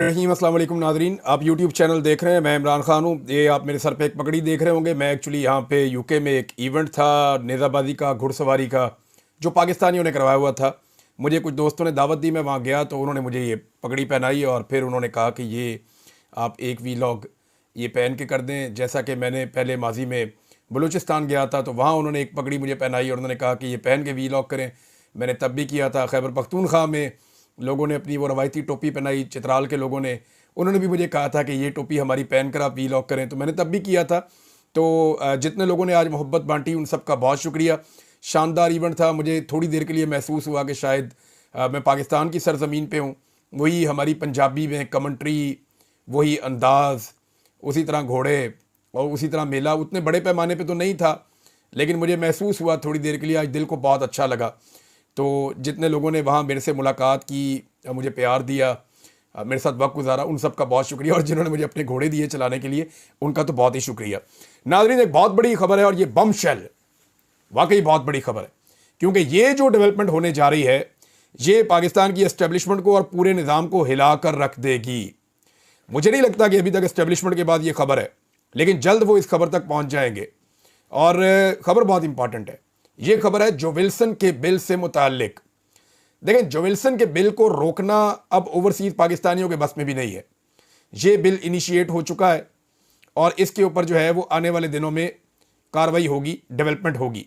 रहीम अस्सलाम वालेकुम नादरीन, आप यूट्यूब चैनल देख रहे हैं। मैं इमरान खान हूँ। ये आप मेरे सर पे एक पगड़ी देख रहे होंगे। मैं एक्चुअली यहाँ पे यूके में एक इवेंट था नेज़ाबाजी का, घुड़सवारी का, जो पाकिस्तानियों ने करवाया हुआ था। मुझे कुछ दोस्तों ने दावत दी, मैं वहाँ गया तो उन्होंने मुझे ये पगड़ी पहनाई और फिर उन्होंने कहा कि ये आप एक वीलॉग ये पहन के कर दें। जैसा कि मैंने पहले माजी में बलूचिस्तान गया था तो वहाँ उन्होंने एक पगड़ी मुझे पहनाई और उन्होंने कहा कि ये पहन के वीलॉग करें। मैंने तब भी किया था। खैबर पख्तूनख्वा में लोगों ने अपनी वो रवायती टोपी पहनाई, चित्राल के लोगों ने, उन्होंने भी मुझे कहा था कि ये टोपी हमारी पहन कर आप वीलॉग करें, तो मैंने तब भी किया था। तो जितने लोगों ने आज मोहब्बत बांटी उन सब का बहुत शुक्रिया। शानदार इवेंट था। मुझे थोड़ी देर के लिए महसूस हुआ कि शायद मैं पाकिस्तान की सरजमीन पे हूँ। वही हमारी पंजाबी में कमेंट्री, वही अंदाज़, उसी तरह घोड़े और उसी तरह मेला। उतने बड़े पैमाने पे तो नहीं था, लेकिन मुझे महसूस हुआ थोड़ी देर के लिए, आज दिल को बहुत अच्छा लगा। तो जितने लोगों ने वहाँ मेरे से मुलाकात की, मुझे प्यार दिया, मेरे साथ वक्त गुजारा, उन सब का बहुत शुक्रिया। और जिन्होंने मुझे अपने घोड़े दिए चलाने के लिए, उनका तो बहुत ही शुक्रिया। नाज़रीन, एक बहुत बड़ी खबर है और ये बम शेल वाकई बहुत बड़ी खबर है, क्योंकि ये जो डेवलपमेंट होने जा रही है ये पाकिस्तान की एस्टेब्लिशमेंट को और पूरे निज़ाम को हिलाकर रख देगी। मुझे नहीं लगता कि अभी तक एस्टेब्लिशमेंट के बाद ये खबर है, लेकिन जल्द वो इस खबर तक पहुंच जाएंगे। और खबर बहुत इंपॉर्टेंट है। ये खबर है जो विल्सन के बिल से मुताल्लिक। देखें, जो विल्सन के बिल को रोकना अब ओवरसीज पाकिस्तानियों के बस में भी नहीं है। ये बिल इनिशिएट हो चुका है और इसके ऊपर जो है वो आने वाले दिनों में कार्रवाई होगी, डेवलपमेंट होगी।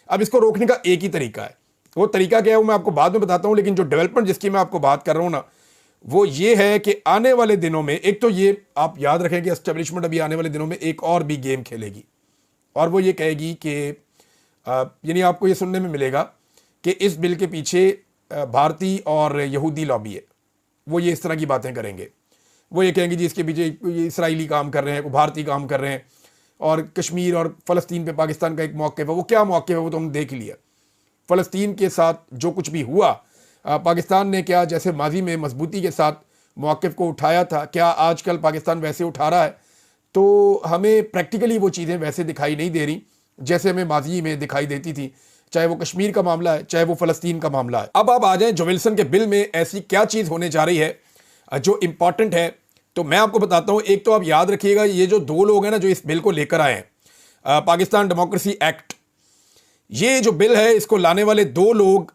अब इसको रोकने का एक ही तरीका है। वो तरीका क्या है वो मैं आपको बाद में बताता हूँ, लेकिन जो डेवलपमेंट जिसकी मैं आपको बात कर रहा हूँ ना, वो ये है कि आने वाले दिनों में, एक तो ये आप याद रखें कि एस्टेब्लिशमेंट अभी आने वाले दिनों में एक और भी गेम खेलेगी और वो ये कहेगी कि यानी आपको ये सुनने में मिलेगा कि इस बिल के पीछे भारतीय और यहूदी लॉबी है। वो ये इस तरह की बातें करेंगे। वो ये कहेंगे जी इसके पीछे ये इसराइली काम कर रहे हैं, भारतीय काम कर रहे हैं, और कश्मीर और फ़लस्तीन पे पाकिस्तान का एक मौक़िफ़ है। वो क्या मौक़िफ़ है वो तो हमने देख लिया। फ़लस्तीन के साथ जो कुछ भी हुआ, पाकिस्तान ने क्या जैसे माजी में मजबूती के साथ मौक़िफ़ को उठाया था, क्या आजकल पाकिस्तान वैसे उठा रहा है? तो हमें प्रैक्टिकली वो चीज़ें वैसे दिखाई नहीं दे रही जैसे हमें माजी में दिखाई देती थी, चाहे वो कश्मीर का मामला है, चाहे वो फ़लस्तीन का मामला है। अब आप आ जाएं जो विल्सन के बिल में ऐसी क्या चीज़ होने जा रही है जो इम्पॉर्टेंट है। तो मैं आपको बताता हूँ। एक तो आप याद रखिएगा, ये जो दो लोग हैं ना जो इस बिल को लेकर आए हैं, पाकिस्तान डेमोक्रेसी एक्ट, ये जो बिल है इसको लाने वाले दो लोग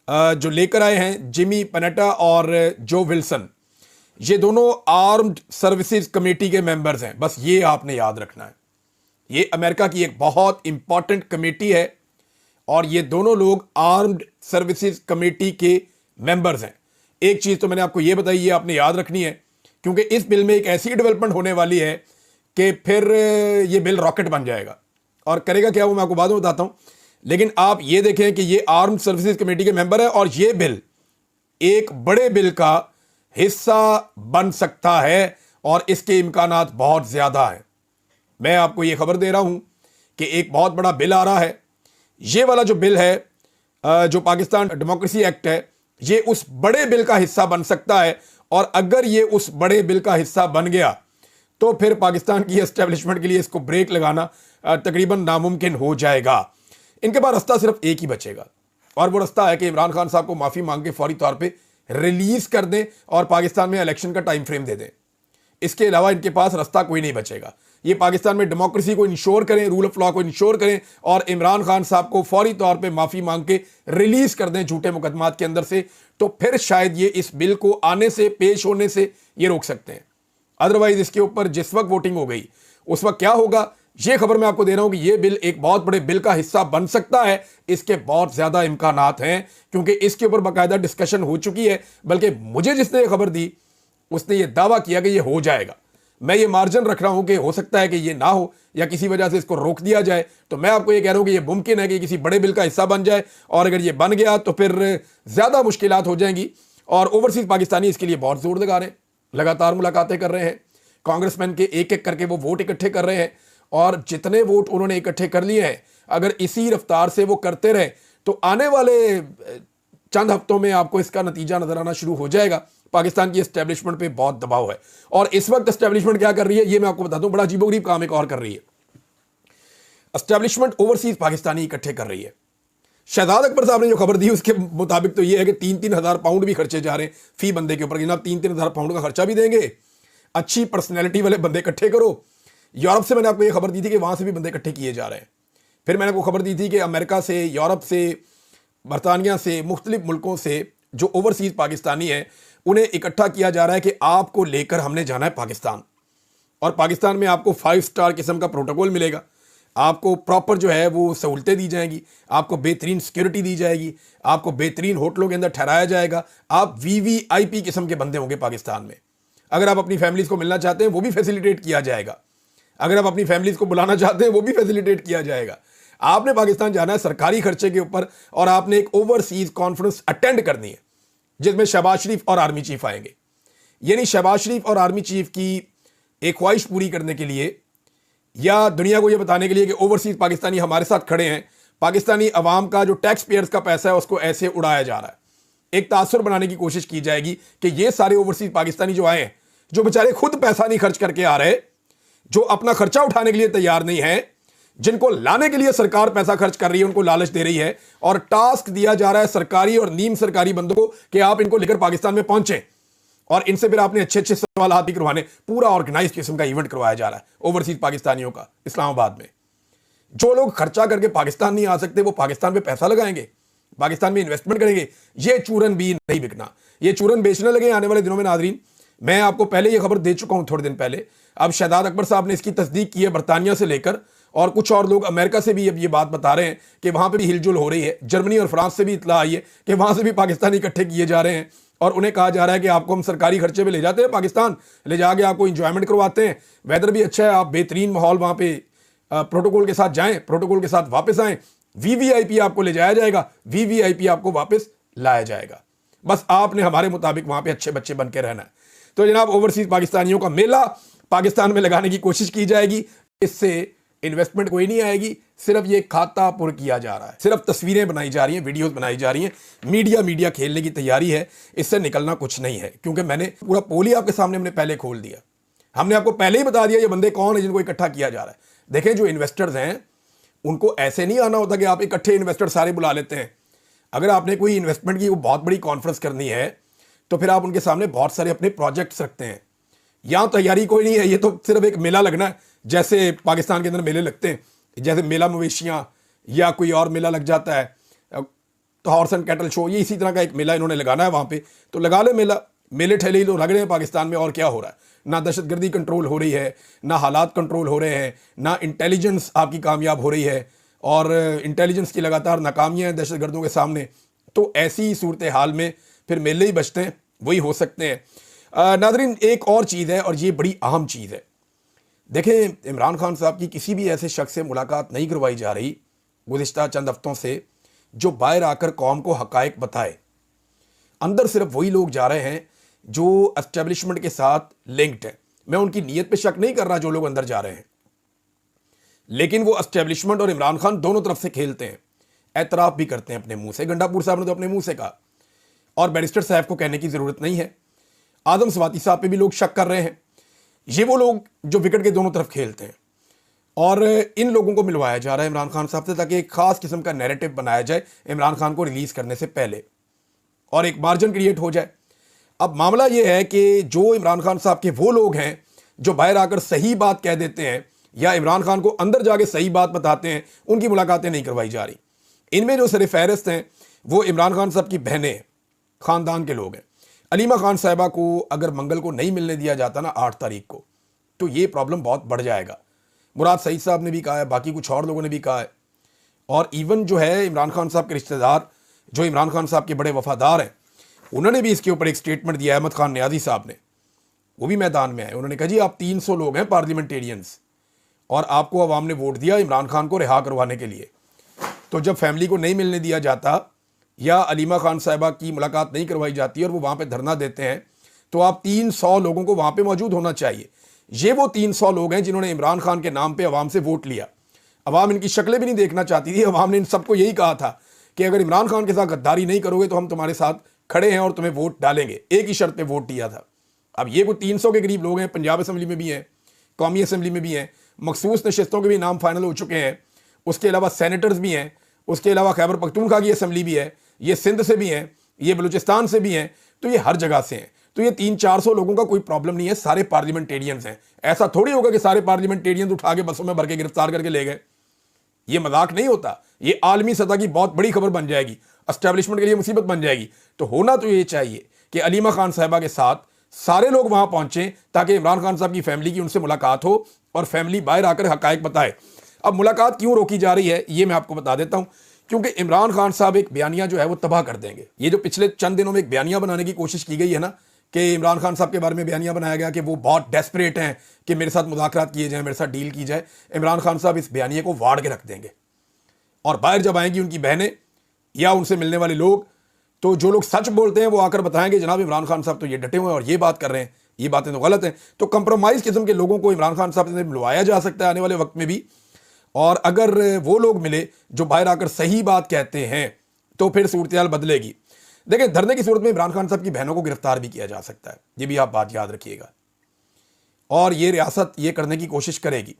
जो लेकर आए हैं, जिमी पनेटा और जो विल्सन, ये दोनों आर्म्ड सर्विसेज कमेटी के मेंबर्स हैं। बस ये आपने याद रखना है। ये अमेरिका की एक बहुत इंपॉर्टेंट कमेटी है और ये दोनों लोग आर्म्ड सर्विसेज कमेटी के मेंबर्स हैं। एक चीज़ तो मैंने आपको ये बताई, ये आपने याद रखनी है, क्योंकि इस बिल में एक ऐसी डेवलपमेंट होने वाली है कि फिर ये बिल रॉकेट बन जाएगा। और करेगा क्या वो मैं आपको बाद में बताता हूँ। लेकिन आप ये देखें कि ये आर्म्ड सर्विसेज कमेटी के मेंबर है और ये बिल एक बड़े बिल का हिस्सा बन सकता है और इसके इम्कानात बहुत ज़्यादा हैं। मैं आपको ये खबर दे रहा हूं कि एक बहुत बड़ा बिल आ रहा है। ये वाला जो बिल है, जो पाकिस्तान डेमोक्रेसी एक्ट है, ये उस बड़े बिल का हिस्सा बन सकता है। और अगर ये उस बड़े बिल का हिस्सा बन गया तो फिर पाकिस्तान की एस्टेब्लिशमेंट के लिए इसको ब्रेक लगाना तकरीबन नामुमकिन हो जाएगा। इनके पास रास्ता सिर्फ एक ही बचेगा और वो रास्ता है कि इमरान खान साहब को माफ़ी मांग के फौरी तौर पर रिलीज़ कर दें और पाकिस्तान में इलेक्शन का टाइम फ्रेम दे दें। इसके अलावा इनके पास रास्ता कोई नहीं बचेगा। ये पाकिस्तान में डेमोक्रेसी को इंश्योर करें, रूल ऑफ लॉ को इंश्योर करें और इमरान खान साहब को फौरी तौर पे माफ़ी मांग के रिलीज़ कर दें झूठे मुकदमात के अंदर से, तो फिर शायद ये इस बिल को आने से, पेश होने से ये रोक सकते हैं। अदरवाइज इसके ऊपर जिस वक्त वोटिंग हो गई उस वक्त क्या होगा, ये खबर मैं आपको दे रहा हूं कि ये बिल एक बहुत बड़े बिल का हिस्सा बन सकता है। इसके बहुत ज़्यादा इम्कानात हैं क्योंकि इसके ऊपर बाकायदा डिस्कशन हो चुकी है। बल्कि मुझे जिसने ये खबर दी उसने ये दावा किया कि ये हो जाएगा। मैं ये मार्जिन रख रहा हूं कि हो सकता है कि ये ना हो या किसी वजह से इसको रोक दिया जाए। तो मैं आपको ये कह रहा हूं कि ये मुमकिन है कि किसी बड़े बिल का हिस्सा बन जाए और अगर ये बन गया तो फिर ज़्यादा मुश्किलात हो जाएंगी। और ओवरसीज़ पाकिस्तानी इसके लिए बहुत जोर लगा रहे हैं, लगातार मुलाकातें कर रहे हैं, कांग्रेसमैन के एक एक करके वो वोट इकट्ठे कर रहे हैं और जितने वोट उन्होंने इकट्ठे कर लिए हैं, अगर इसी रफ्तार से वो करते रहे तो आने वाले चंद हफ्तों में आपको इसका नतीजा नजर आना शुरू हो जाएगा। पाकिस्तान की एस्टेब्लिशमेंट पे बहुत दबाव है और इस वक्त एस्टेब्लिशमेंट क्या कर रही है ये मैं आपको बताता हूं। बड़ा अजीबोगरीब काम एक और कर रही है। एस्टेब्लिशमेंट ओवरसीज पाकिस्तानी इकट्ठे कर रही है शहजाद अकबर साहब ने जो खबर दी उसके मुताबिक तो ये है कि 3,000 पाउंड भी खर्चे जा रहे हैं फी बंदे के ऊपर। जनाब 3,000 पाउंड का खर्चा भी देंगे, अच्छी पर्सनैलिटी वाले बंदे इकट्ठे करो। यूरोप से मैंने आपको ये खबर दी थी कि वहाँ से भी बंदे इकट्ठे किए जा रहे हैं। फिर मैंने आपको खबर दी थी कि अमेरिका से, यूरोप से, बरतानिया से, मुख्तलिफ मुल्कों से जो ओवरसीज़ पाकिस्तानी हैं उन्हें इकट्ठा किया जा रहा है कि आपको लेकर हमने जाना है पाकिस्तान, और पाकिस्तान में आपको 5 स्टार किस्म का प्रोटोकॉल मिलेगा, आपको प्रॉपर जो है वो सहूलतें दी जाएंगी, आपको बेहतरीन सिक्योरिटी दी जाएगी, आपको बेहतरीन होटलों के अंदर ठहराया जाएगा, आप वीवीआईपी किस्म के बंदे होंगे पाकिस्तान में। अगर आप अपनी फैमिलीज़ को मिलना चाहते हैं वो भी फैसिलिटेट किया जाएगा, अगर आप अपनी फैमिलीज़ को बुलाना चाहते हैं वो भी फैसिलिटेट किया जाएगा। आपने पाकिस्तान जाना है सरकारी खर्चे के ऊपर, और आपने एक ओवरसीज़ कॉन्फ्रेंस अटेंड करनी है जिसमें शहबाज शरीफ और आर्मी चीफ आएंगे। यानी शहबाज शरीफ और आर्मी चीफ की एक ख्वाहिश पूरी करने के लिए, या दुनिया को यह बताने के लिए कि ओवरसीज पाकिस्तानी हमारे साथ खड़े हैं, पाकिस्तानी अवाम का जो टैक्स पेयर्स का पैसा है उसको ऐसे उड़ाया जा रहा है। एक तासुर बनाने की कोशिश की जाएगी कि ये सारे ओवरसीज पाकिस्तानी जो आए हैं, जो बेचारे खुद पैसा नहीं खर्च करके आ रहे, जो अपना खर्चा उठाने के लिए तैयार नहीं है, जिनको लाने के लिए सरकार पैसा खर्च कर रही है, उनको लालच दे रही है, और टास्क दिया जा रहा है सरकारी और नीम सरकारी बंदों को कि आप इनको लेकर पाकिस्तान में पहुंचे, और इनसे फिर आपने अच्छे अच्छे सवाल भी करवाने। पूरा ऑर्गेनाइज किस्म का इवेंट करवाया जा रहा है ओवरसीज पाकिस्तानियों का इस्लामाबाद में। जो लोग खर्चा करके पाकिस्तान नहीं आ सकते वो पाकिस्तान में पैसा लगाएंगे, पाकिस्तान में इन्वेस्टमेंट करेंगे। ये चूरन भी नहीं बिकना, ये चूरन बेचने लगे आने वाले दिनों में। नाजरीन, मैं आपको पहले ये खबर दे चुका हूं थोड़े दिन पहले, अब शहजाद अकबर साहब ने इसकी तस्दीक की है बरतानिया से लेकर, और कुछ और लोग अमेरिका से भी अब ये बात बता रहे हैं कि वहां पर भी हिलजुल हो रही है। जर्मनी और फ्रांस से भी इतला आई है कि वहां से भी पाकिस्तानी इकट्ठे किए जा रहे हैं, और उन्हें कहा जा रहा है कि आपको हम सरकारी खर्चे पे ले जाते हैं पाकिस्तान, ले जाके आपको इंजॉयमेंट करवाते हैं, वेदर भी अच्छा है, आप बेहतरीन माहौल वहाँ पे प्रोटोकॉल के साथ जाएं, प्रोटोकॉल के साथ वापस आएं, वीवीआईपी आपको ले जाया जाएगा, वीवीआईपी आपको वापस लाया जाएगा। बस आपने हमारे मुताबिक वहाँ पे अच्छे बच्चे बन के रहना है। तो जनाब, ओवरसीज पाकिस्तानियों का मेला पाकिस्तान में लगाने की कोशिश की जाएगी। इससे इन्वेस्टमेंट कोई नहीं आएगी, सिर्फ ये खाता पुर किया जा रहा है, सिर्फ तस्वीरें बनाई जा रही हैं, वीडियोस बनाई जा रही हैं, मीडिया खेलने की तैयारी है। इससे निकलना कुछ नहीं है, क्योंकि मैंने पूरा पोल ही आपके सामने हमने पहले खोल दिया, हमने आपको पहले ही बता दिया ये बंदे कौन है जिनको इकट्ठा किया जा रहा है। देखें, जो इन्वेस्टर्स हैं उनको ऐसे नहीं आना होता कि आप इकट्ठे इन्वेस्टर सारे बुला लेते हैं। अगर आपने कोई इन्वेस्टमेंट की बहुत बड़ी कॉन्फ्रेंस करनी है तो फिर आप उनके सामने बहुत सारे अपने प्रोजेक्ट्स रखते हैं। यहाँ तैयारी कोई नहीं है, ये तो सिर्फ एक मेला लगना है, जैसे पाकिस्तान के अंदर मेले लगते हैं, जैसे मेला मवेशियाँ या कोई और मेला लग जाता है, तो हॉर्स एंड कैटल शो, ये इसी तरह का एक मेला इन्होंने लगाना है वहाँ पे, तो लगा ले मेला। मेले ठेले ही तो लग रहे हैं पाकिस्तान में, और क्या हो रहा है? ना दहशतगर्दी कंट्रोल हो रही है, ना हालात कंट्रोल हो रहे हैं, ना इंटेलिजेंस आपकी कामयाब हो रही है, और इंटेलिजेंस की लगातार नाकामियाँ हैं दहशतगर्दों के सामने। तो ऐसी सूरत हाल में फिर मेले ही बचते हैं, वही हो सकते हैं। नाज़रीन, एक और चीज़ है, और ये बड़ी अहम चीज़ है। देखें, इमरान खान साहब की किसी भी ऐसे शख्स से मुलाकात नहीं करवाई जा रही गुज़िश्ता चंद हफ्तों से जो बाहर आकर कौम को हक़ाइक़ बताए। अंदर सिर्फ वही लोग जा रहे हैं जो एस्टेब्लिशमेंट के साथ लिंक्ड हैं। मैं उनकी नीयत पे शक नहीं कर रहा जो लोग अंदर जा रहे हैं, लेकिन वो एस्टेब्लिशमेंट और इमरान खान दोनों तरफ से खेलते हैं, एतराफ़ भी करते हैं अपने मुंह से। गंडापुर साहब ने तो अपने मुंह से कहा, और बैरिस्टर साहब को कहने की ज़रूरत नहीं है। आदम स्वाति साहब पे भी लोग शक कर रहे हैं। ये वो लोग जो विकेट के दोनों तरफ खेलते हैं, और इन लोगों को मिलवाया जा रहा है इमरान खान साहब से, ताकि एक ख़ास किस्म का नैरेटिव बनाया जाए इमरान खान को रिलीज़ करने से पहले, और एक मार्जिन क्रिएट हो जाए। अब मामला ये है कि जो इमरान खान साहब के वो लोग हैं जो बाहर आकर सही बात कह देते हैं या इमरान खान को अंदर जाके सही बात बताते हैं, उनकी मुलाकातें नहीं करवाई जा रही। इनमें जो सर फहरिस्त हैं वो इमरान खान साहब की बहनें, ख़ानदान के लोग हैं। अलीमा खान साहिबा को अगर मंगल को नहीं मिलने दिया जाता ना 8 तारीख को, तो ये प्रॉब्लम बहुत बढ़ जाएगा। मुराद सईद साहब ने भी कहा है, बाकी कुछ और लोगों ने भी कहा है, और इवन जो है इमरान खान साहब के रिश्तेदार जो इमरान खान साहब के बड़े वफादार हैं, उन्होंने भी इसके ऊपर एक स्टेटमेंट दिया। अहमद खान न्याजी साहब ने, वो भी मैदान में आए। उन्होंने कहा जी आप 300 लोग हैं पार्लियामेंटेरियंस, और आपको अवाम ने वोट दिया इमरान खान को रिहा करवाने के लिए, तो जब फैमिली को नहीं मिलने दिया जाता या अलीमा खान साहिबा की मुलाकात नहीं करवाई जाती और वो वहाँ पे धरना देते हैं, तो आप 300 लोगों को वहाँ पे मौजूद होना चाहिए। ये वो 300 लोग हैं जिन्होंने इमरान खान के नाम पे अवाम से वोट लिया। अवाम इनकी शक्लें भी नहीं देखना चाहती थी। अवाम ने इन सबको यही कहा था कि अगर इमरान खान के साथ गद्दारी नहीं करोगे तो हम तुम्हारे साथ खड़े हैं और तुम्हें वोट डालेंगे। एक ही शर्त पे वोट दिया था। अब ये कोई 300 के करीब लोग हैं, पंजाब असम्बली में भी हैं, कौमी असम्बली में भी हैं, मखसूस नशस्तों के भी नाम फाइनल हो चुके हैं, उसके अलावा सेनेटर्स भी हैं, उसके अलावा खैबर पख्तूनख्वा की असेंबली भी है, ये सिंध से भी हैं, ये बलूचिस्तान से भी हैं, तो ये हर जगह से हैं। तो ये 300-400 लोगों का कोई प्रॉब्लम नहीं है, सारे पार्लियामेंटेरियंस हैं। ऐसा थोड़ी होगा कि सारे पार्लियामेंटेरियंस उठा के बसों में भर के गिरफ्तार करके ले गए। ये मजाक नहीं होता, ये आलमी सतह की बहुत बड़ी खबर बन जाएगी, एस्टेब्लिशमेंट के लिए मुसीबत बन जाएगी। तो होना तो ये चाहिए कि अलीमा खान साहिबा के साथ सारे लोग वहां पहुंचे ताकि इमरान खान साहब की फैमिली की उनसे मुलाकात हो और फैमिली बाहर आकर हकायक बताए। अब मुलाकात क्यों रोकी जा रही है ये मैं आपको बता देता हूं, क्योंकि इमरान खान साहब एक बयानिया जो है वो तबाह कर देंगे। ये जो पिछले चंद दिनों में एक बयानिया बनाने की कोशिश की गई है ना, कि इमरान खान साहब के बारे में बयानिया बनाया गया कि वो बहुत डेस्परेट हैं कि मेरे साथ मुज़ाकरात किए जाएं, मेरे साथ डील की जाए। इमरान खान साहब इस बयानिए को वाड़ के रख देंगे और बाहर जब आएंगी उनकी बहनें या उनसे मिलने वाले लोग, तो जो लोग सच बोलते हैं वो आकर बताएंगे जनाब इमरान खान साहब तो ये डटे हुए हैं और ये बात कर रहे हैं, ये बातें तो गलत हैं। तो कंप्रोमाइज़ किस्म के लोगों को इमरान खान साहब से मिलवाया जा सकता है आने वाले वक्त में भी, और अगर वो लोग मिले जो बाहर आकर सही बात कहते हैं तो फिर सूरत हाल बदलेगी। देखें, धरने की सूरत में इमरान खान साहब की बहनों को गिरफ्तार भी किया जा सकता है, ये भी आप बात याद रखिएगा। और ये रियासत ये करने की कोशिश करेगी।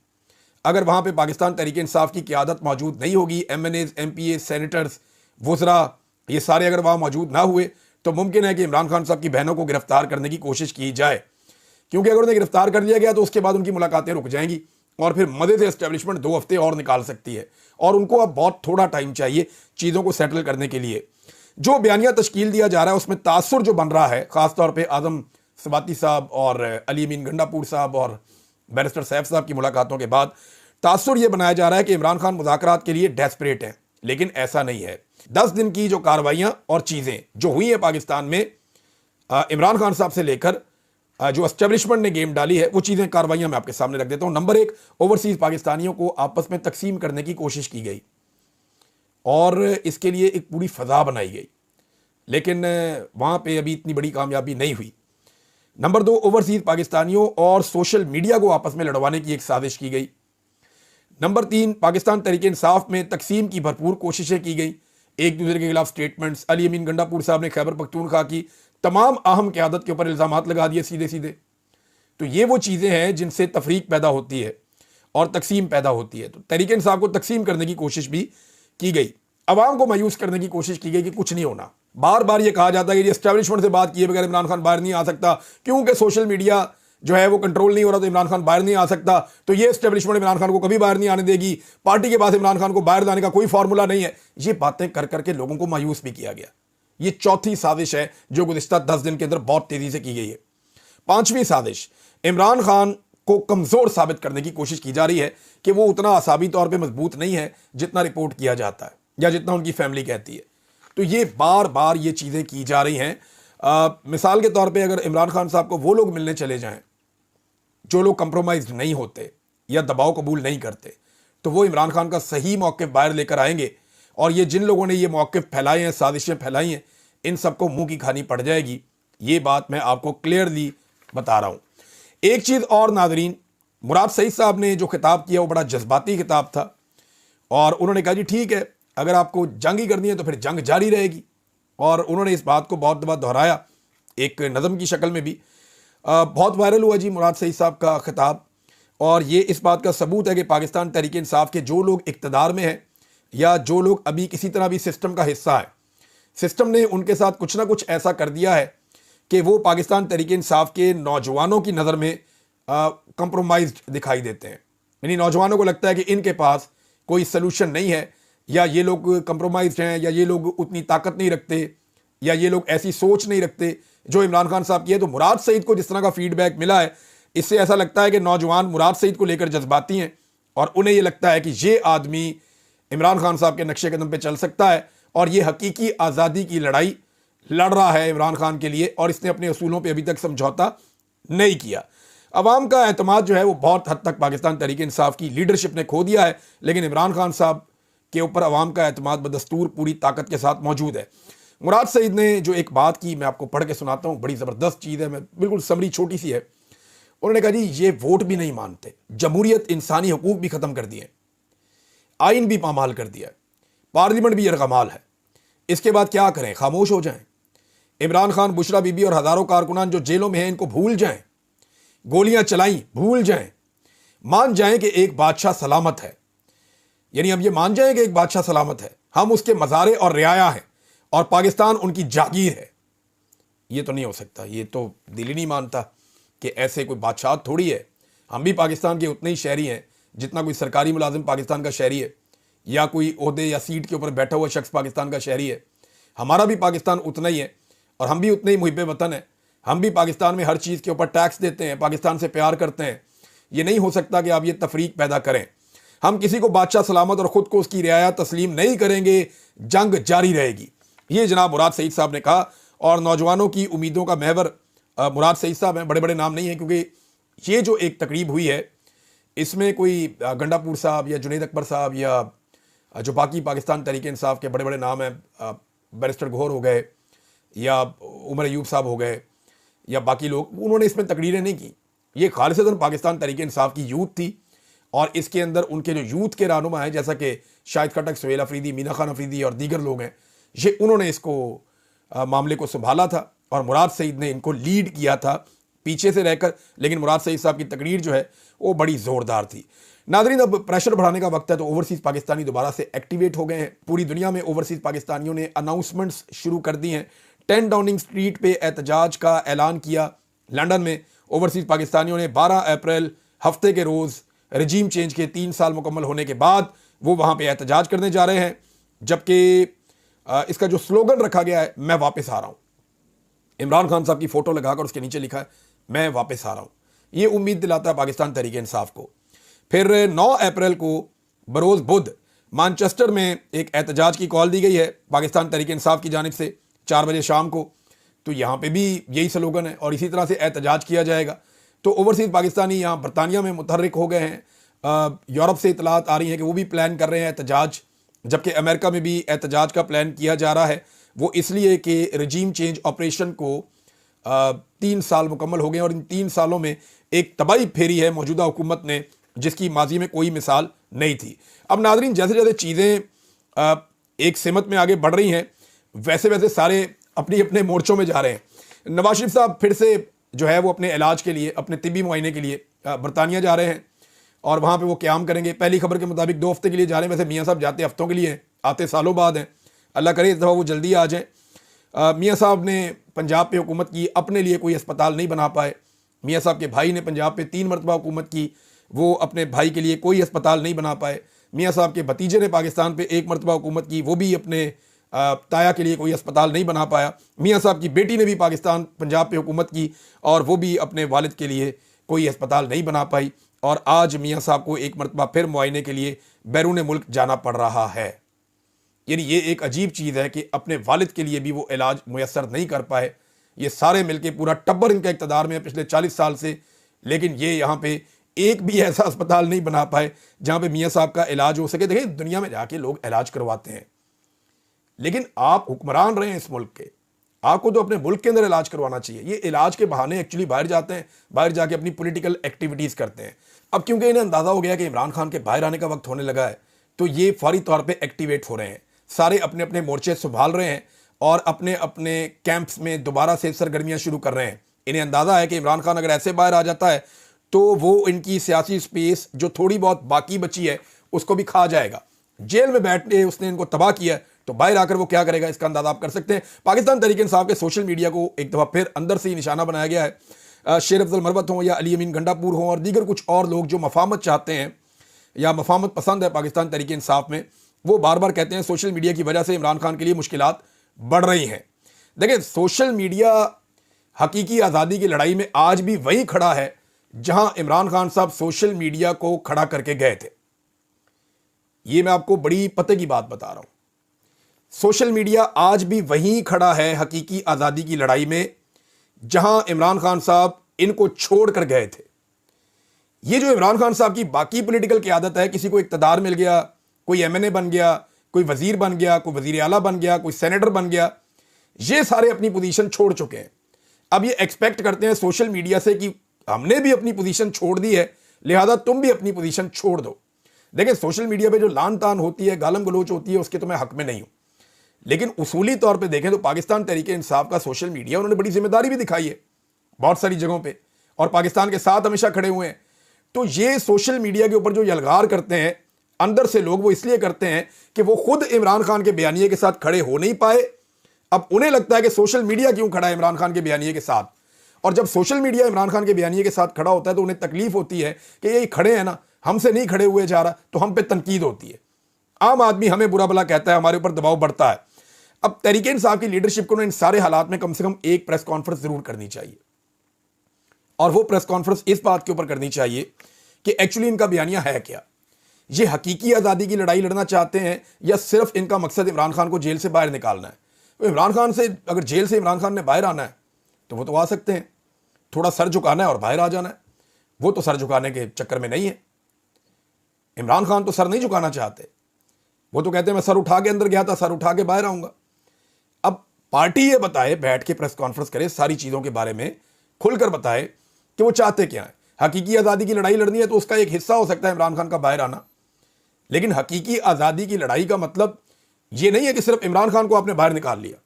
अगर वहाँ पे पाकिस्तान तहरीक इंसाफ की क़यादत मौजूद नहीं होगी, MNAs, MPAs, सेनेटर्स, वज़रा, ये सारे अगर वहाँ मौजूद ना हुए, तो मुमकिन है कि इमरान खान साहब की बहनों को गिरफ्तार करने की कोशिश की जाए। क्योंकि अगर उन्हें गिरफ्तार कर लिया गया तो उसके बाद उनकी मुलाकातें रुक जाएंगी और फिर मज़े से एस्टेब्लिशमेंट 2 हफ्ते और निकाल सकती है, और उनको अब बहुत थोड़ा टाइम चाहिए चीज़ों को सेटल करने के लिए। जो बयानिया तश्कील दिया जा रहा है उसमें तासुर जो बन रहा है, ख़ासतौर पर आज़म सवाती साहब और अली अमीन गंडापुर साहब और बैरिस्टर सैफ साहब की मुलाकातों के बाद तासुर ये बनाया जा रहा है कि इमरान खान मुज़ाकरात के लिए डेस्परेट हैं, लेकिन ऐसा नहीं है। 10 दिन की जो कार्रवाइयाँ और चीज़ें जो हुई हैं पाकिस्तान में इमरान खान साहब से लेकर जो एस्टेब्लिशमेंट ने गेम डाली है, वो चीज़ें कार्रवाइयाँ मैं आपके सामने रख देता हूँ। नंबर 1, ओवरसीज़ पाकिस्तानियों को आपस में तकसीम करने की कोशिश की गई और इसके लिए एक पूरी फ़ज़ा बनाई गई, लेकिन वहाँ पे अभी इतनी बड़ी कामयाबी नहीं हुई। नंबर 2, ओवरसीज़ पाकिस्तानियों और सोशल मीडिया को आपस में लड़वाने की एक साजिश की गई। नंबर 3, पाकिस्तान तहरीक इंसाफ में तकसीम की भरपूर कोशिशें की गई, एक दूसरे के खिलाफ स्टेटमेंट्स। अली अमीन गंडापुर साहब ने खैबर पख्तूनख्वा की तमाम अहम क़यादत के ऊपर इल्ज़ामात लगा दिए सीधे सीधे। तो ये वो चीज़ें हैं जिनसे तफरीक पैदा होती है और तकसीम पैदा होती है। तो तहरीक इंसाफ को तकसीम करने की कोशिश भी की गई, अवाम को मायूस करने की कोशिश की गई कि कुछ नहीं होना। बार बार ये कहा जाता है कि एस्टेब्लिशमेंट से बात किए बगैर इमरान खान बाहर नहीं आ सकता, क्योंकि सोशल मीडिया जो है वो कंट्रोल नहीं हो रहा, तो इमरान खान बाहर नहीं आ सकता। तो ये एस्टेब्लिशमेंट इमरान खान को कभी बाहर नहीं आने देगी, पार्टी के पास इमरान खान को बाहर लाने का कोई फार्मूला नहीं है। ये बातें कर करके लोगों को मायूस भी किया गया। ये चौथी साजिश है जो गुज़िश्ता 10 दिन के अंदर बहुत तेज़ी से की गई है। 5वीं साजिश, इमरान खान को कमज़ोर साबित करने की कोशिश की जा रही है कि वो उतना आसाबी तौर पर मजबूत नहीं है जितना रिपोर्ट किया जाता है या जितना उनकी फैमिली कहती है। तो ये बार बार ये चीज़ें की जा रही हैं। मिसाल के तौर पे अगर इमरान खान साहब को वो लोग मिलने चले जाएं जो लोग कंप्रोमाइज नहीं होते या दबाव कबूल नहीं करते, तो वो इमरान खान का सही मौक़िफ़ बाहर लेकर आएंगे, और ये जिन लोगों ने ये मौक़िफ़ फैलाए हैं, साजिशें फैलाई हैं, इन सबको मुंह की खानी पड़ जाएगी। ये बात मैं आपको क्लियरली बता रहा हूँ। एक चीज़ और नाज़रीन, मुराद सईद साहब ने जो खिताब किया वो बड़ा जज्बाती खिताब था, और उन्होंने कहा जी ठीक है, अगर आपको जंग ही करनी है तो फिर जंग जारी रहेगी, और उन्होंने इस बात को बहुत दफ़ा दोहराया एक नज़म की शक्ल में भी। बहुत वायरल हुआ जी मुराद सईद साहब का खिताब, और ये इस बात का सबूत है कि पाकिस्तान तहरीक इंसाफ के जो लोग इक़्तिदार में हैं या जो लोग अभी किसी तरह भी सिस्टम का हिस्सा है, सिस्टम ने उनके साथ कुछ ना कुछ ऐसा कर दिया है कि वो पाकिस्तान तहरीक इंसाफ के नौजवानों की नज़र में कंप्रोमाइज्ड दिखाई देते हैं। यानी नौजवानों को लगता है कि इनके पास कोई सलूशन नहीं है, या ये लोग कंप्रोमाइज्ड हैं, या ये लोग उतनी ताकत नहीं रखते, या ये लोग ऐसी सोच नहीं रखते जो इमरान खान साहब की है। तो मुराद सईद को जिस तरह का फीडबैक मिला है, इससे ऐसा लगता है कि नौजवान मुराद सईद को लेकर जज्बाती हैं, और उन्हें यह लगता है कि ये आदमी इमरान खान साहब के नक्शे कदम पे चल सकता है, और ये हकीकी आज़ादी की लड़ाई लड़ रहा है इमरान खान के लिए, और इसने अपने असूलों पे अभी तक समझौता नहीं किया। अवाम का एतमाद जो है वो बहुत हद तक पाकिस्तान तहरीक इंसाफ की लीडरशिप ने खो दिया है, लेकिन इमरान खान साहब के ऊपर अवाम का एतमाद बदस्तूर पूरी ताकत के साथ मौजूद है। मुराद सईद ने जो एक बात की, मैं आपको पढ़ के सुनाता हूँ, बड़ी ज़बरदस्त चीज़ है, मैं बिल्कुल समरी छोटी सी है। उन्होंने कहा जी ये वोट भी नहीं मानते, जमहूरियत इंसानी हकूक़ भी ख़त्म कर दिए, आइन भी पामाल कर दिया, पार्लियामेंट भी यरगमाल है, इसके बाद क्या करें, खामोश हो जाएं? इमरान खान, बुशरा बीबी और हज़ारों कारकुनान जो जेलों में हैं इनको भूल जाएं, गोलियां चलाई भूल जाएं, मान जाएं कि एक बादशाह सलामत है। यानी अब ये मान जाएं कि एक बादशाह सलामत है, हम उसके मज़ारे और रियाया हैं और पाकिस्तान उनकी जागीर है। ये तो नहीं हो सकता, ये तो दिल ही नहीं मानता कि ऐसे कोई बादशाह थोड़ी है। हम भी पाकिस्तान के उतने ही शहरी हैं जितना कोई सरकारी मुलाजिम पाकिस्तान का शहरी है या कोई ओहदे या सीट के ऊपर बैठा हुआ शख्स पाकिस्तान का शहरी है। हमारा भी पाकिस्तान उतना ही है और हम भी उतने ही मुहिब वतन हैं। हम भी पाकिस्तान में हर चीज़ के ऊपर टैक्स देते हैं, पाकिस्तान से प्यार करते हैं। ये नहीं हो सकता कि आप ये तफरीक पैदा करें। हम किसी को बादशाह सलामत और ख़ुद को उसकी रियाया तस्लीम नहीं करेंगे, जंग जारी रहेगी। ये जनाब मुराद सईद साहब ने कहा। और नौजवानों की उम्मीदों का महवर मुराद सईद साहब हैं, बड़े बड़े नाम नहीं हैं, क्योंकि ये जो एक तकरीब हुई है इसमें कोई गंडापुर साहब या जुनैद अकबर साहब या जो बाकी पाकिस्तान तहरीक इंसाफ के बड़े बड़े नाम हैं, बैरिस्टर गौहर हो गए या उमर अयूब साहब हो गए या बाकी लोग, उन्होंने इसमें तकरीरें नहीं की। ये खालिसतन पाकिस्तान तहरीक इंसाफ की यूथ थी और इसके अंदर उनके जो यूथ के रहनुमा हैं जैसा कि शाहिद खटक, सुहेल अफरीदी, मीना खान अफरीदी और दीगर लोग हैं, ये उन्होंने इसको मामले को संभाला था और मुराद सईद ने इनको लीड किया था पीछे से रहकर। लेकिन मुराद सईद साहब की तकरीर जो है वो बड़ी ज़ोरदार थी। नाज़रीन, अब प्रेशर बढ़ाने का वक्त है तो ओवरसीज़ पाकिस्तानी दोबारा से एक्टिवेट हो गए हैं। पूरी दुनिया में ओवरसीज़ पाकिस्तानियों ने अनाउंसमेंट्स शुरू कर दी हैं। 10 डाउनिंग स्ट्रीट पे एहतजाज का ऐलान किया। लंदन में ओवरसीज़ पाकिस्तानियों ने 12 अप्रैल हफ्ते के रोज़ रजीम चेंज के 3 साल मुकम्मल होने के बाद वो वहाँ पे एहतजाज करने जा रहे हैं, जबकि इसका जो स्लोगन रखा गया है, मैं वापस आ रहा हूँ। इमरान खान साहब की फ़ोटो लगाकर उसके नीचे लिखा है, मैं वापस आ रहा हूँ। ये उम्मीद दिलाता है पाकिस्तान तहरीक इंसाफ को। फिर 9 अप्रैल को बरोज़ बुध मानचेस्टर में एक एहतजाज की कॉल दी गई है पाकिस्तान तहरीक इंसाफ की जानिब से 4 बजे शाम को। तो यहाँ पे भी यही स्लोगन है और इसी तरह से एहतजाज किया जाएगा। तो ओवरसीज़ पाकिस्तानी यहाँ बरतानिया में मुतहर्रिक हो गए हैं। यूरोप से इतलात आ रही हैं कि वो भी प्लान कर रहे हैं एहतजाज, जबकि अमेरिका में भी एहतजाज का प्लान किया जा रहा है। वो इसलिए कि रजीम चेंज ऑपरेशन को 3 साल मुकम्मल हो गए और इन 3 सालों में एक तबाही फेरी है मौजूदा हुकूमत ने, जिसकी माजी में कोई मिसाल नहीं थी। अब नाज़रीन, जैसे जैसे चीज़ें एक सिमत में आगे बढ़ रही हैं वैसे वैसे सारे अपने अपने मोर्चों में जा रहे हैं। नवाज शरीफ साहब फिर से जो है वो अपने इलाज के लिए, अपने तिब्बी मुआयने के लिए बरतानिया जा रहे हैं और वहाँ पे वो क़याम करेंगे। पहली खबर के मुताबिक 2 हफ्ते के लिए जा रहे हैं। वैसे मियाँ साहब जाते हफ्तों के लिए हैं, आते सालों बाद हैं। अल्लाह करे इस दफ़ा वो जल्दी आ जाएँ। मियाँ साहब ने पंजाब पे हुकूमत की, अपने लिए कोई अस्पताल नहीं बना पाए। मियाँ साहब के भाई ने पंजाब पे 3 मरतबा हुकूमत की, वो अपने भाई के लिए कोई अस्पताल नहीं बना पाए। मियाँ साहब के भतीजे ने पाकिस्तान पे 1 मरतबा हुकूमत की, वो भी अपने ताया के लिए कोई अस्पताल नहीं बना पाया। मियाँ साहब की बेटी ने भी पाकिस्तान पंजाब पे हुकूमत की और वो भी अपने वालिद के लिए कोई अस्पताल नहीं बना पाई। और आज मियाँ साहब को 1 मरतबा फिर मुआयने के लिए बैरून मुल्क जाना पड़ रहा है। यानी ये एक अजीब चीज़ है कि अपने वालिद के लिए भी वो इलाज मुयस्सर नहीं कर पाए। ये सारे मिलके पूरा टब्बर इनका इक़्तिदार में है पिछले 40 साल से, लेकिन ये यहाँ पे एक भी ऐसा अस्पताल नहीं बना पाए जहाँ पे मियाँ साहब का इलाज हो सके। देखिए, दुनिया में जाके लोग इलाज करवाते हैं, लेकिन आप हुक्मरान रहे हैं इस मुल्क के, आपको तो अपने मुल्क के अंदर इलाज करवाना चाहिए। ये इलाज के बहाने एक्चुअली बाहर जाते हैं, बाहर जाके अपनी पॉलिटिकल एक्टिविटीज़ करते हैं। अब क्योंकि इन्हें अंदाज़ा हो गया कि इमरान खान के बाहर आने का वक्त होने लगा है, तो ये फौरी तौर पे एक्टिवेट हो रहे हैं। सारे अपने अपने मोर्चे संभाल रहे हैं और अपने अपने कैंप्स में दोबारा से सरगर्मियाँ शुरू कर रहे हैं। इन्हें अंदाज़ा है कि इमरान खान अगर ऐसे बाहर आ जाता है तो वो इनकी सियासी स्पेस जो थोड़ी बहुत बाकी बची है उसको भी खा जाएगा। जेल में बैठने उसने इनको तबाह किया, तो बाहर आकर वो क्या करेगा इसका अंदाजा आप कर सकते हैं। पाकिस्तान तहरीक इंसाफ के सोशल मीडिया को एक दफ़ा फिर अंदर से ही निशाना बनाया गया है। शेर अफजल मरवत हों या अली अमीन गंडापुर हों और दीगर कुछ और लोग जो मफामत चाहते हैं या मफामत पसंद है पाकिस्तान तहरीक इंसाफ में, वो बार बार कहते हैं सोशल मीडिया की वजह से इमरान खान के लिए मुश्किलात बढ़ रही हैं। देखिए, सोशल मीडिया हकीकी आज़ादी की लड़ाई में आज भी वही खड़ा है जहां इमरान खान साहब सोशल मीडिया को खड़ा करके गए थे। ये मैं आपको बड़ी पते की बात बता रहा हूं। सोशल मीडिया आज भी वहीं खड़ा है हकीकी आज़ादी की लड़ाई में जहां इमरान खान साहब इनको छोड़कर गए थे। ये जो इमरान खान साहब की बाकी पॉलिटिकल की आदत है, किसी को इक़्तिदार मिल गया, कोई एमएनए बन गया, कोई वजीर बन गया, कोई वजीर आला बन गया, कोई सेनेटर बन गया, ये सारे अपनी पोजीशन छोड़ चुके हैं। अब ये एक्सपेक्ट करते हैं सोशल मीडिया से कि हमने भी अपनी पोजीशन छोड़ दी है, लिहाजा तुम भी अपनी पोजीशन छोड़ दो। देखिए, सोशल मीडिया पे जो लान तान होती है, गालम गलोच होती है, उसके तो मैं हक में नहीं हूं, लेकिन उसूली तौर पे देखें तो पाकिस्तान तहरीक इंसाफ का सोशल मीडिया उन्होंने बड़ी जिम्मेदारी भी दिखाई है बहुत सारी जगहों पे और पाकिस्तान के साथ हमेशा खड़े हुए हैं। तो ये सोशल मीडिया के ऊपर जो यलगार करते हैं अंदर से लोग वो इसलिए करते हैं कि वो खुद इमरान खान के बयानिए के साथ खड़े हो नहीं पाए। अब उन्हें लगता है कि सोशल मीडिया क्यों खड़ा है इमरान खान के बयानिए के साथ, और जब सोशल मीडिया इमरान खान के बयानिए के साथ खड़ा होता है तो उन्हें तकलीफ होती है कि ये खड़े हैं ना, हमसे नहीं खड़े हुए जा रहा, तो हम पे तनकीद होती है। आम आदमी हमें बुरा भला कहता है, हमारे ऊपर दबाव बढ़ता है। अब तहरीक इंसाफ की लीडरशिप को इन सारे हालात में कम से कम एक प्रेस कॉन्फ्रेंस जरूर करनी चाहिए, और वो प्रेस कॉन्फ्रेंस इस बात के ऊपर करनी चाहिए कि एक्चुअली इनका बयानिया है क्या। ये हकीकी आज़ादी की लड़ाई लड़ना चाहते हैं या सिर्फ इनका मकसद इमरान खान को जेल से बाहर निकालना है। तो इमरान खान से, अगर जेल से इमरान खान ने बाहर आना है तो वो तो आ सकते हैं, थोड़ा सर झुकाना है और बाहर आ जाना है। वो तो सर झुकाने के चक्कर में नहीं है। इमरान खान तो सर नहीं झुकाना चाहते, वो तो कहते हैं मैं सर उठा के अंदर गया था, सर उठा के बाहर आऊंगा। अब पार्टी ये बताए, बैठ के प्रेस कॉन्फ्रेंस करे, सारी चीज़ों के बारे में खुलकर बताए कि वो चाहते क्या है। हकीकी आज़ादी की लड़ाई लड़नी है तो उसका एक हिस्सा हो सकता है इमरान खान का बाहर आना, लेकिन हकीकी आज़ादी की लड़ाई का मतलब ये नहीं है कि सिर्फ इमरान खान को आपने बाहर निकाल लिया।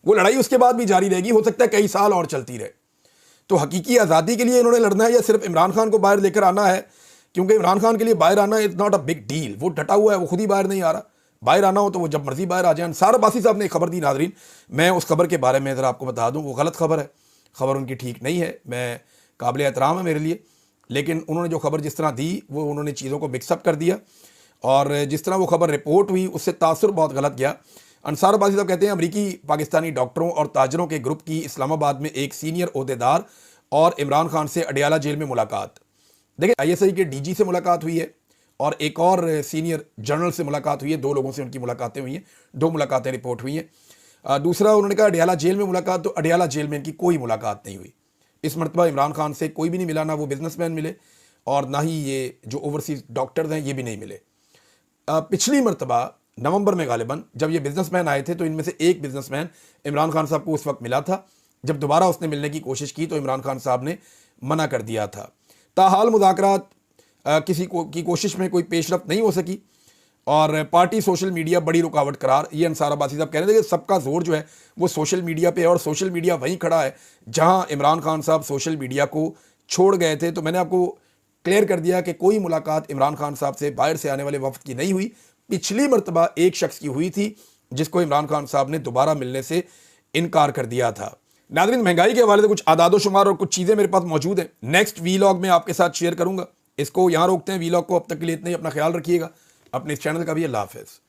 वो लड़ाई उसके बाद भी जारी रहेगी, हो सकता है कई साल और चलती रहे। तो हकीकी आज़ादी के लिए इन्होंने लड़ना है या सिर्फ इमरान खान को बाहर लेकर आना है? क्योंकि इमरान खान के लिए बाहर आना is not a big deal. वो डटा हुआ है, वो खुद ही बाहर नहीं आ रहा। बाहर आना हो तो वो जब मर्जी बाहर आ जाए। अंसार अब्बासी साहब ने एक खबर दी नाजरीन, मैं उस खबर के बारे में ज़रा आपको बता दूं, वो गलत खबर है, खबर उनकी ठीक नहीं है, मैं काबिल एहतराम है मेरे लिए, लेकिन उन्होंने जो खबर जिस तरह दी वो उन्होंने चीज़ों को मिक्सअप कर दिया, और जिस तरह वो खबर रिपोर्ट हुई उससे तासुर बहुत गलत गया। अंसार अब्बासी साहब कहते हैं अमरीकी पाकिस्तानी डॉक्टरों और ताजरों के ग्रुप की इस्लामाबाद में एक सीनियर ओहदेदार और इमरान खान से अडियाला जेल में मुलाकात। देखिए, ISI के DG से मुलाकात हुई है और एक और सीनियर जनरल से मुलाकात हुई है। 2 लोगों से उनकी मुलाकातें हुई हैं, 2 मुलाकातें रिपोर्ट हुई हैं। दूसरा उन्होंने कहा अडियाला जेल में मुलाकात, तो अडियाला जेल में इनकी कोई मुलाकात नहीं हुई। इस मरतबा इमरान खान से कोई भी नहीं मिला, ना वो बिजनेसमैन मिले और ना ही ये जो ओवरसीज डॉक्टर्स हैं ये भी नहीं मिले। पिछली मरतबा नवंबर में गालिबन जब ये बिजनेसमैन आए थे तो इनमें से एक बिजनेसमैन इमरान खान साहब को उस वक्त मिला था। जब दोबारा उसने मिलने की कोशिश की तो इमरान खान साहब ने मना कर दिया था। ताहाल मुज़ाकरात की कोशिश में कोई पेशरफ्त नहीं हो सकी और पार्टी सोशल मीडिया बड़ी रुकावट करार। ये अंसार अब्बासी साहब कह रहे थे कि सबका जोर जो है वो सोशल मीडिया पे है और सोशल मीडिया वहीं खड़ा है जहां इमरान खान साहब सोशल मीडिया को छोड़ गए थे। तो मैंने आपको क्लियर कर दिया कि कोई मुलाकात इमरान खान साहब से बाहर से आने वाले वफ्द की नहीं हुई। पिछली मरतबा एक शख्स की हुई थी जिसको इमरान खान साहब ने दोबारा मिलने से इनकार कर दिया था। नाज़रीन, महंगाई के हवाले से कुछ आदादो शुमार और कुछ चीज़ें मेरे पास मौजूद हैं, नेक्स्ट वीलॉग में आपके साथ शेयर करूंगा। इसको यहाँ रोकते हैं वीलॉग को, अब तक के लिए इतना ही। अपना ख्याल रखिएगा, अपने इस चैनल का भी। अल्लाह हाफ़िज़।